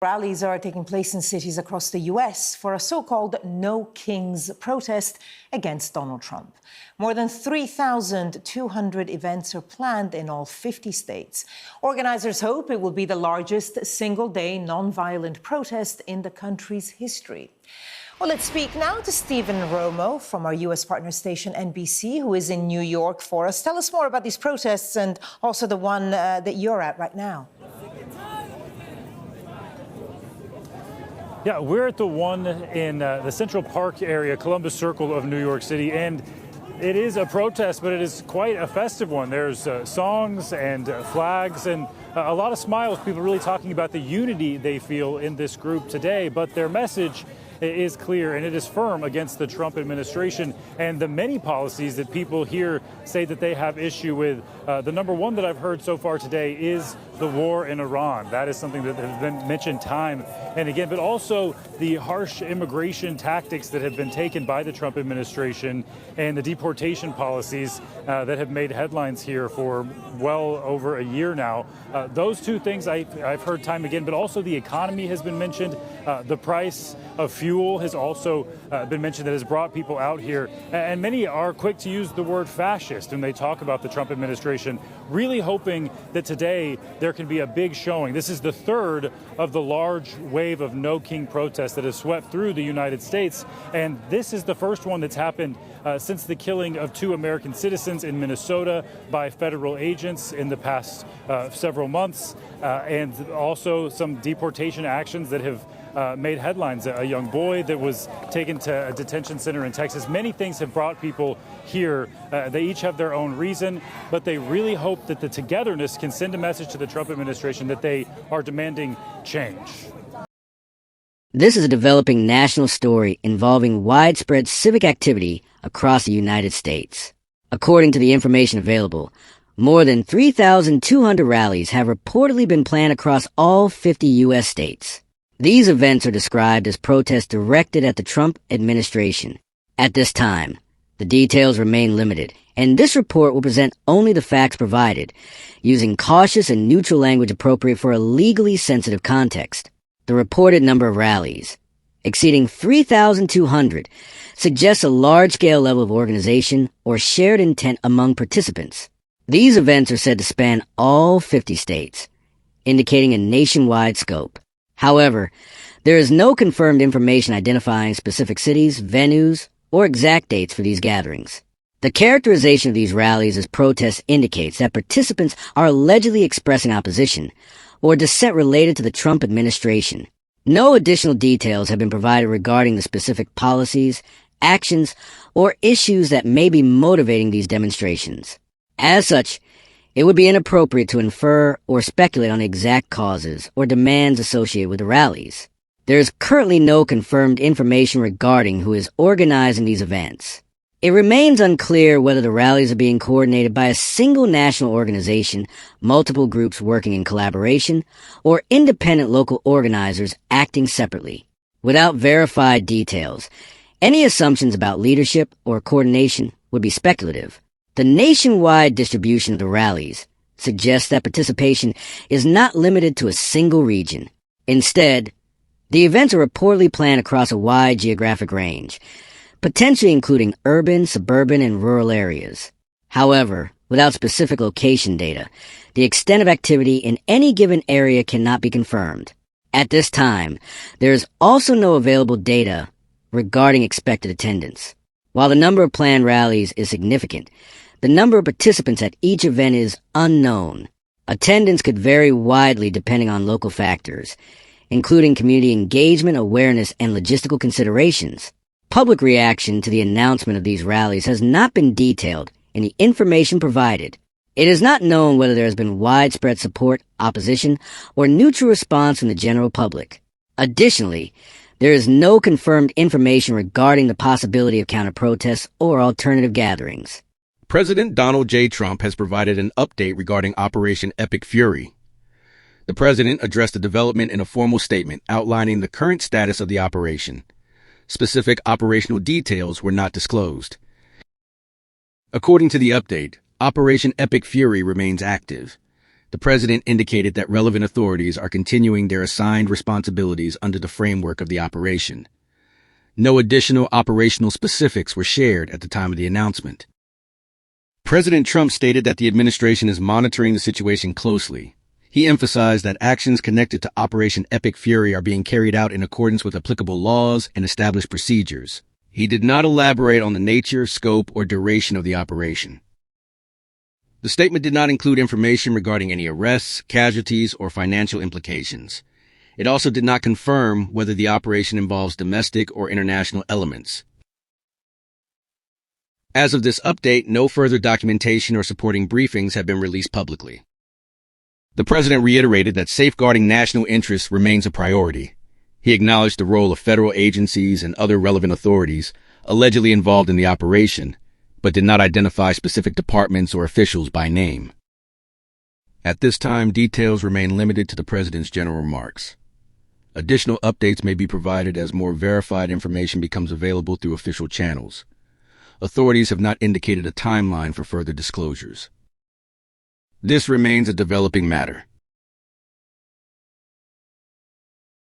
Rallies are taking place in cities across the U.S. for a so-called No Kings protest against Donald Trump. More than 3,200 events are planned in all 50 states. Organizers hope it will be the largest single-day nonviolent protest in the country's history. Well, let's speak now to Stephen Romo from our U.S. partner station NBC, who is in New York for us. Tell us more about these protests and also the one that you're at right now. Yeah, we're at the one in the Central Park area, Columbus Circle of New York City, and it is a protest, but it is quite a festive one. There's songs and flags and a lot of smiles, people really talking about the unity they feel in this group today, but their message is clear and it is firm against the Trump administration and the many policies that people here say that they have issue with. The number one that I've heard so far today is the war in Iran. That is something that has been mentioned time and again, but also the harsh immigration tactics that have been taken by the Trump administration and the deportation policies that have made headlines here for well over a year now. Those two things I've heard time again, but also the economy has been mentioned. The price of fuel has also been mentioned that has brought people out here. And many are quick to use the word fascist when they talk about the Trump administration, really hoping that today there can be a big showing. This is the third of the large wave of No King protests that has swept through the United States. And this is the first one that's happened since the killing of 2 American citizens in Minnesota by federal agents in the past several months, and also some deportation actions that have made headlines. A young boy that was taken to a detention center in Texas. Many things have brought people here. They each have their own reason, but they really hope that the togetherness can send a message to the Trump administration that they are demanding change. This is a developing national story involving widespread civic activity across the United States. According to the information available, more than 3,200 rallies have reportedly been planned across all 50 U.S. states. These events are described as protests directed at the Trump administration. At this time, the details remain limited, and this report will present only the facts provided, using cautious and neutral language appropriate for a legally sensitive context. The reported number of rallies, exceeding 3,200, suggests a large-scale level of organization or shared intent among participants. These events are said to span all 50 states, indicating a nationwide scope. However, there is no confirmed information identifying specific cities, venues, or exact dates for these gatherings. The characterization of these rallies as protests indicates that participants are allegedly expressing opposition or dissent related to the Trump administration. No additional details have been provided regarding the specific policies, actions, or issues that may be motivating these demonstrations. As such, it would be inappropriate to infer or speculate on exact causes or demands associated with the rallies. There is currently no confirmed information regarding who is organizing these events. It remains unclear whether the rallies are being coordinated by a single national organization, multiple groups working in collaboration, or independent local organizers acting separately. Without verified details, any assumptions about leadership or coordination would be speculative. The nationwide distribution of the rallies suggests that participation is not limited to a single region. Instead, the events are reportedly planned across a wide geographic range, potentially including urban, suburban, and rural areas. However, without specific location data, the extent of activity in any given area cannot be confirmed. At this time, there is also no available data regarding expected attendance. While the number of planned rallies is significant, the number of participants at each event is unknown. Attendance could vary widely depending on local factors, including community engagement, awareness, and logistical considerations. Public reaction to the announcement of these rallies has not been detailed in the information provided. It is not known whether there has been widespread support, opposition, or neutral response from the general public. Additionally, there is no confirmed information regarding the possibility of counter-protests or alternative gatherings. President Donald J. Trump has provided an update regarding Operation Epic Fury. The president addressed the development in a formal statement outlining the current status of the operation. Specific operational details were not disclosed. According to the update, Operation Epic Fury remains active. The president indicated that relevant authorities are continuing their assigned responsibilities under the framework of the operation. No additional operational specifics were shared at the time of the announcement. President Trump stated that the administration is monitoring the situation closely. He emphasized that actions connected to Operation Epic Fury are being carried out in accordance with applicable laws and established procedures. He did not elaborate on the nature, scope, or duration of the operation. The statement did not include information regarding any arrests, casualties, or financial implications. It also did not confirm whether the operation involves domestic or international elements. As of this update, no further documentation or supporting briefings have been released publicly. The president reiterated that safeguarding national interests remains a priority. He acknowledged the role of federal agencies and other relevant authorities allegedly involved in the operation, but did not identify specific departments or officials by name. At this time, details remain limited to the president's general remarks. Additional updates may be provided as more verified information becomes available through official channels. Authorities have not indicated a timeline for further disclosures. This remains a developing matter.